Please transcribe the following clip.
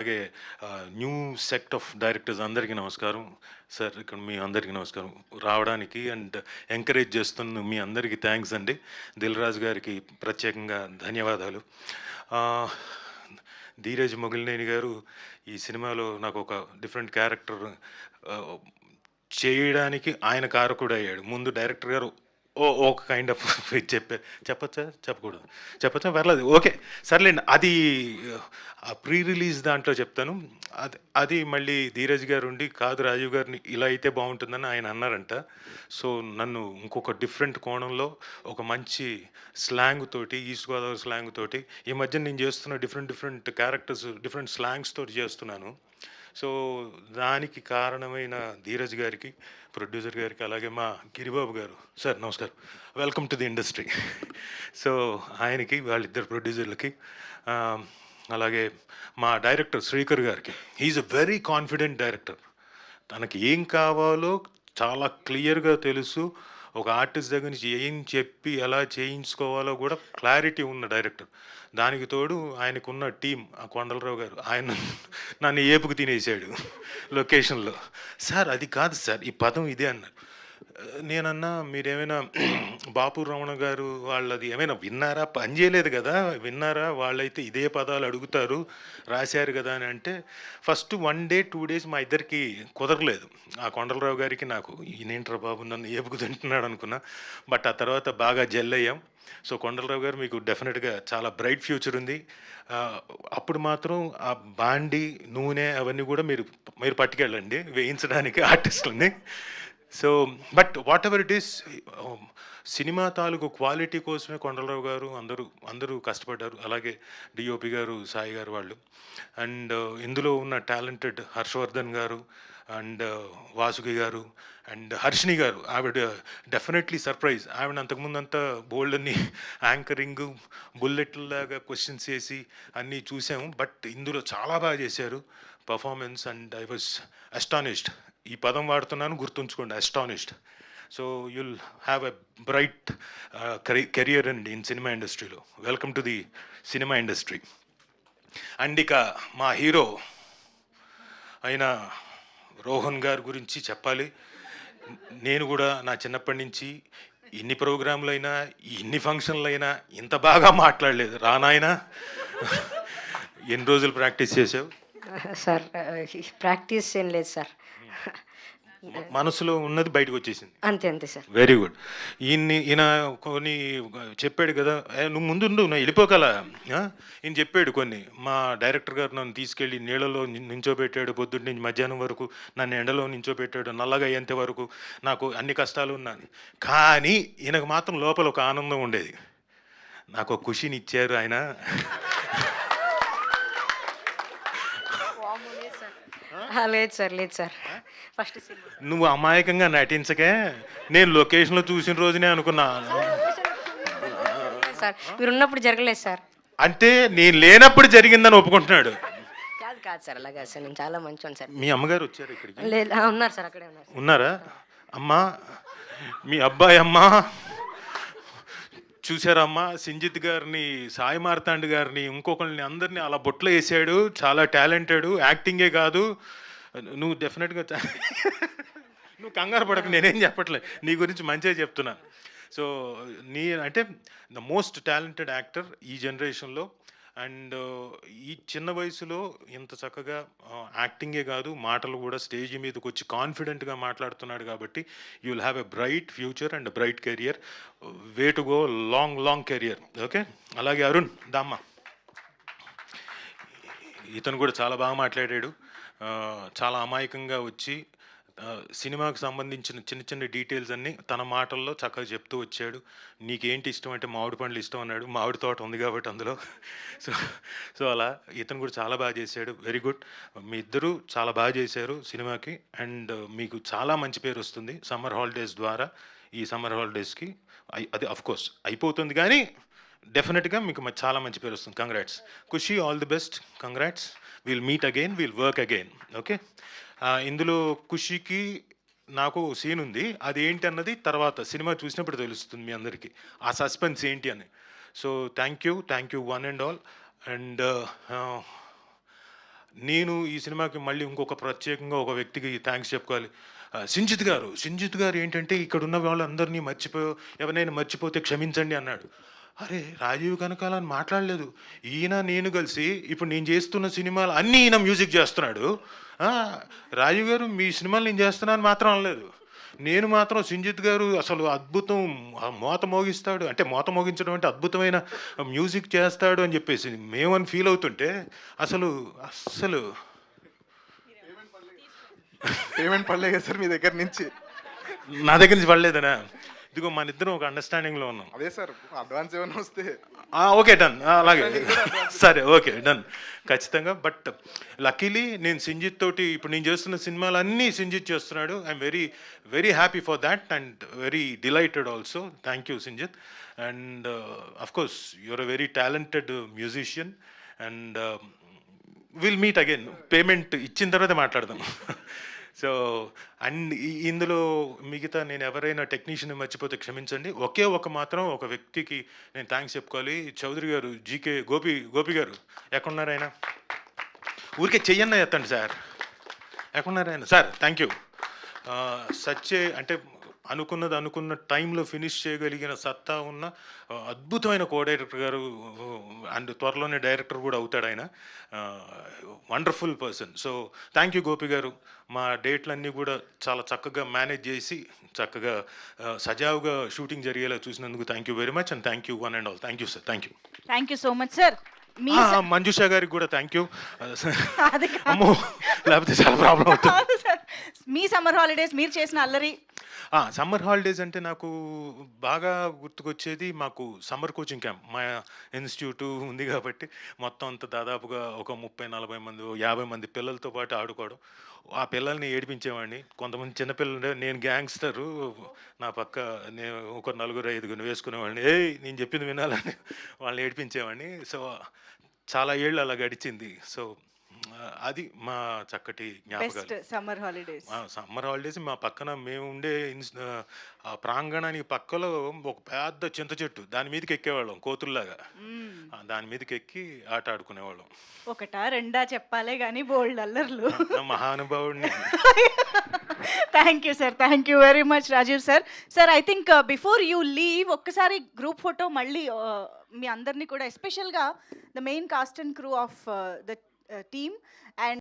అలాగే new sect of directors అందరికీ నమస్కారం సార్. ఇక్కడ మీ అందరికీ నమస్కారం రావడానికి అండ్ ఎంకరేజ్ చేస్తున్న మీ అందరికీ థ్యాంక్స్ అండి. దిల్ రాజు గారికి ప్రత్యేకంగా ధన్యవాదాలు. ధీరజ్ మొగిలినేని గారు ఈ సినిమాలో నాకు ఒక డిఫరెంట్ క్యారెక్టర్ చేయడానికి ఆయన కారకుడు అయ్యాడు. ముందు డైరెక్టర్ గారు ఒక కైండ్ ఆఫ్ చెప్పచ్చా చెప్పకూడదు చెప్పచ్చా పర్లేదు ఓకే సర్లేండి. అది ప్రీ రిలీజ్ దాంట్లో చెప్తాను. అది మళ్ళీ ధీరజ్ గారు ఉండి కాదు రాజీవ్ గారిని ఇలా అయితే బాగుంటుందని ఆయన అన్నారంట. సో నన్ను ఇంకొక డిఫరెంట్ కోణంలో ఒక మంచి స్లాంగ్ తోటి, ఈస్ట్ గోదావరి స్లాంగ్ తోటి, ఈ మధ్య నేను చేస్తున్న డిఫరెంట్ క్యారెక్టర్స్ డిఫరెంట్ స్లాంగ్స్ తోటి చేస్తున్నాను. సో దానికి కారణమైన ధీరజ్ గారికి, ప్రొడ్యూసర్ గారికి, అలాగే మా గిరిబాబు గారు, సార్ నమస్కారం, welcome to the industry. So ఆయనకి, వాళ్ళిద్దరు ప్రొడ్యూసర్లకి, అలాగే మా డైరెక్టర్ శ్రీకర్ గారికి. He is a very confident director. తనకి ఏం కావాలో చాలా క్లియర్గా తెలుసు. ఒక ఆర్టిస్ట్ దగ్గర నుంచి ఏం చెప్పి ఎలా చేయించుకోవాలో కూడా క్లారిటీ ఉన్న డైరెక్టర్. దానికి తోడు ఆయనకున్న టీం, ఆ కొండలరావు గారు, ఆయన నన్ను ఏపుకు తినేసాడు లొకేషన్లో. సార్ అది కాదు సార్, ఈ పదం ఇదే అన్నారు. నేనన్నా మీరేమైనా బాపు రమణ గారు వాళ్ళది ఏమైనా విన్నారా, పని చేయలేదు కదా, విన్నారా, వాళ్ళైతే ఇదే పదాలు అడుగుతారు, రాశారు కదా అని అంటే, ఫస్ట్ 1 డే 2 డేస్ మా ఇద్దరికి కుదరలేదు. ఆ కొండలరావు గారికి నాకు, ఈయనేంట్రా బాబు నన్ను ఏపుకు తింటున్నాడు అనుకున్నా. బట్ ఆ తర్వాత బాగా జెల్ అయ్యాం. సో కొండలరావు గారు మీకు డెఫినెట్గా చాలా బ్రైట్ ఫ్యూచర్ ఉంది. అప్పుడు మాత్రం ఆ బాండి నూనె అవన్నీ కూడా మీరు పట్టుకెళ్ళండి వేయించడానికి ఆర్టిస్టులని. So but whatever it is, cinema తాలూకు క్వాలిటీ కోసమే కొండలరావు గారు అందరూ కష్టపడ్డారు. అలాగే డిఓపి గారు, సాయి గారు వాళ్ళు. అండ్ ఇందులో ఉన్న టాలెంటెడ్ హర్షవర్ధన్ గారు అండ్ వాసుకి గారు అండ్ హర్షిని గారు, ఆవిడ డెఫినెట్లీ సర్ప్రైజ్. ఆవిడ అంతకుముందంతా బోల్డ్ అన్ని యాంకరింగ్, బుల్లెట్లాగా క్వశ్చన్స్ వేసి అన్నీ చూసాము. బట్ ఇందులో చాలా బాగా చేశారు performance. And I was astonished. ఈ పదం వాడుతున్నాను, గుర్తుంచుకోండి, astonished. So you'll have a bright career and in cinema ఇండస్ట్రీలో. Welcome to the cinema industry. And ఇక మా హీరో అయిన రోహన్ గారి గురించి చెప్పాలి. నేను కూడా నా చిన్నప్పటి నుంచి ఎన్ని ప్రోగ్రాంలు అయినా, ఎన్ని ఫంక్షన్లు అయినా ఇంత బాగా మాట్లాడలేదు. రానాయనా ఎన్ని రోజులు ప్రాక్టీస్ చేసావు సార్? ప్రాక్టీస్ ఏం లేదు సార్, మనసులో ఉన్నది బయటకు వచ్చేసింది. అంతే అంతే సార్. Very good. ఈయన కొన్ని చెప్పాడు కదా, నువ్వు ముందు నువ్వు వెళ్ళిపోగల. ఈయన చెప్పాడు కొన్ని. మా డైరెక్టర్ గారు నన్ను తీసుకెళ్ళి నీళ్ళలో నించోబెట్టాడు, పొద్దున్న నుంచి మధ్యాహ్నం వరకు నన్ను ఎండలో నించోబెట్టాడు, నల్లగా అయ్యేంత వరకు నాకు అన్ని కష్టాలు ఉన్నాను. కానీ ఈయనకు మాత్రం లోపల ఒక ఆనందం ఉండేది. నాకు ఒక ఖుషిని ఇచ్చారు ఆయన. లేదు సార్, లేదు సార్. ఫస్ట్ నువ్వు అమాయకంగా నటించకే, నేను లొకేషన్లో చూసిన రోజునే అనుకున్నా. సార్ మీరు ఉన్నప్పుడు జరగలేదు సార్. అంటే నేను లేనప్పుడు జరిగిందని ఒప్పుకుంటున్నాడు. కాదు కాదు సార్, అలాగా సార్, నేను చాలా మంచివాను సార్. మీ అమ్మగారు వచ్చారు ఇక్కడికి? లేదు, ఉన్నారు సార్, అక్కడే ఉన్నారు. ఉన్నారా? అమ్మా, మీ అబ్బాయి అమ్మా చూసారమ్మా, సింజిత్ గారిని, సాయి మార్తాండ్ గారిని, ఇంకొకరిని, అందరినీ అలా బొట్లో వేసాడు. చాలా టాలెంటెడ్, యాక్టింగే కాదు. నువ్వు డెఫినెట్గా నువ్వు కంగారు పడక, నేనేం చెప్పట్లే, నీ గురించి మంచిగా చెప్తున్నాను. సో అంటే ద మోస్ట్ టాలెంటెడ్ యాక్టర్ ఈ జనరేషన్లో. అండ్ ఈ చిన్న వయసులో ఇంత చక్కగా యాక్టింగే కాదు, మాటలు కూడా స్టేజ్ మీదకి వచ్చి కాన్ఫిడెంట్గా మాట్లాడుతున్నాడు. కాబట్టి you will have a bright future and bright career. Way to go, long career. Okay. అలాగే అరుణ్ దామ్మ, ఇతను కూడా చాలా బాగా మాట్లాడాడు. చాలా అమాయకంగా వచ్చి సినిమాకు సంబంధించిన చిన్న డీటెయిల్స్ అన్నీ తన మాటల్లో చక్కగా చెప్తూ వచ్చాడు. నీకేంటి ఇష్టం అంటే మామిడి పండ్లు ఇష్టం అన్నాడు. మామిడి తోట ఉంది కాబట్టి అందులో. సో సో అలా ఇతను కూడా చాలా బాగా చేశాడు. Very good. మీ ఇద్దరూ చాలా బాగా చేశారు సినిమాకి. అండ్ మీకు చాలా మంచి పేరు వస్తుంది సమ్మర్ హాలిడేస్ ద్వారా. ఈ సమ్మర్ హాలిడేస్కి అది అఫ్కోర్స్ అయిపోతుంది, కానీ డెఫినెట్గా మీకు చాలా మంచి పేరు వస్తుంది. Congrats Khushi, all the best, congrats. Will meet again, will work again. Okay. ఇందులో ఖుషికి నాకు సీన్ ఉంది, అది ఏంటి అన్నది తర్వాత సినిమా చూసినప్పుడు తెలుస్తుంది మీ అందరికీ, ఆ సస్పెన్స్ ఏంటి అని. So thank you one and all. And నేను ఈ సినిమాకి మళ్ళీ ఇంకొక ప్రత్యేకంగా ఒక వ్యక్తికి థ్యాంక్స్ చెప్పుకోవాలి. సింజిత్ గారు ఏంటంటే ఇక్కడున్న వాళ్ళందరినీ ఎవరినైనా మర్చిపోతే క్షమించండి అన్నాడు. అరే! రాజీవ్ కనకాల అని మాట్లాడలేదు. ఈయన నేను కలిసి ఇప్పుడు నేను చేస్తున్న సినిమాలు అన్నీ ఈయన మ్యూజిక్ చేస్తున్నాడు. ఆ! రాజీవ్ గారు మీ సినిమాలు నేను చేస్తున్నా అని మాత్రం అనలేదు. నేను మాత్రం సింజిత్ గారు అసలు అద్భుతం, మోత మోగిస్తాడు అంటే మోత మోగించడం అంటే అద్భుతమైన మ్యూజిక్ చేస్తాడు అని చెప్పేసి మేమని ఫీల్ అవుతుంటే అస్సలు పేమెంట్ పడలేదు కదా సార్ మీ దగ్గర నుంచి? నా దగ్గర నుంచి పడలేదనా? ఇదిగో మన ఇద్దరం ఒక అండర్స్టాండింగ్లో ఉన్నాం. అదే సార్ అడ్వాన్స్ ఏమైనా వస్తే ఓకే డన్, అలాగే సరే ఓకే డన్ ఖచ్చితంగా. బట్ లక్కీలీ నేను సింజిత్ తోటి ఇప్పుడు నేను చేస్తున్న సినిమాలన్నీ సింజిత్ చేస్తున్నాడు. I'm very happy for that and very delighted also. Thank you Sinjith. And of course you're a very talented musician and will meet again. Payment ఇచ్చిన తర్వాత మాట్లాడదాం. సో అండ్ ఇందులో మిగతా నేను ఎవరైనా టెక్నీషియన్ మర్చిపోతే క్షమించండి. మాత్రం ఒక వ్యక్తికి నేను థ్యాంక్స్ చెప్పుకోవాలి. చౌదరి గారు, జీకే గోపి గారు ఎక్కడున్నారు ఆయన? ఊరికే చెయ్యన్న ఎత్తండి సార్. ఎక్కడున్నారు ఆయన? Sir thank you. అంటే అనుకున్న టైంలో ఫినిష్ చేయగలిగిన సత్తా ఉన్న అద్భుతమైన డైరెక్టర్ గారు అండ్ త్వరలోనే డైరెక్టర్ కూడా అవుతాడు ఆయన. Wonderful person. So thank you Gopi గారు. మా డేట్లన్నీ కూడా చాలా చక్కగా మేనేజ్ చేసి చక్కగా సజావుగా షూటింగ్ జరిగేలా చూసినందుకు thank you very much and thank you one and all. Thank you sir. Thank you. Thank you so much sir. Manjusha గారికి కూడా థ్యాంక్ యూ. అమ్మో లేకపోతే చాలా ప్రాబ్లం అవుతుంది. మీ సమ్మర్ హాలిడేస్ మీరు చేసిన అల్లరి. సమ్మర్ హాలిడేస్ అంటే నాకు బాగా గుర్తుకొచ్చేది మాకు సమ్మర్ కోచింగ్ క్యాంప్ మా ఇన్స్టిట్యూట్ ఉంది కాబట్టి మొత్తం అంతా దాదాపుగా ఒక 30-40 మంది 50 మంది పిల్లలతో పాటు ఆడుకోవడం. ఆ పిల్లల్ని ఏడిపించేవాడిని. కొంతమంది చిన్నపిల్లలు, నేను గ్యాంగ్స్టరు, నా పక్క నేను ఒక 4-5 వేసుకునేవాడిని. నేను చెప్పింది వినాలని వాళ్ళని ఏడిపించేవాడిని. సో చాలా ఏళ్ళు అలా గడిచింది. సో అది మా చక్కటి జ్ఞాపకాలు. సమ్మర్ హాలిడేస్ మా పక్కన మేము ఉండే ప్రాంగణానికి పక్కలో ఒక పెద్ద చింత చెట్టు, దాని మీదకి ఎక్కేవాళ్ళం కోతుల్లాగా. దాని మీదకి ఎక్కి ఆట ఆడుకునేవాళ్ళం. ఒకటా రెండా చెప్పాలే కానీ బోల్డ్ అల్లర్లు. మహానుభావుడిని. Thank you sir. Thank you very much Rajiv sir. Sir I think before you leave ఒక్కసారి గ్రూప్ ఫోటో మళ్ళీ మీ అందరినీ కూడా ఎస్పెషల్గా the main cast and crew of the team and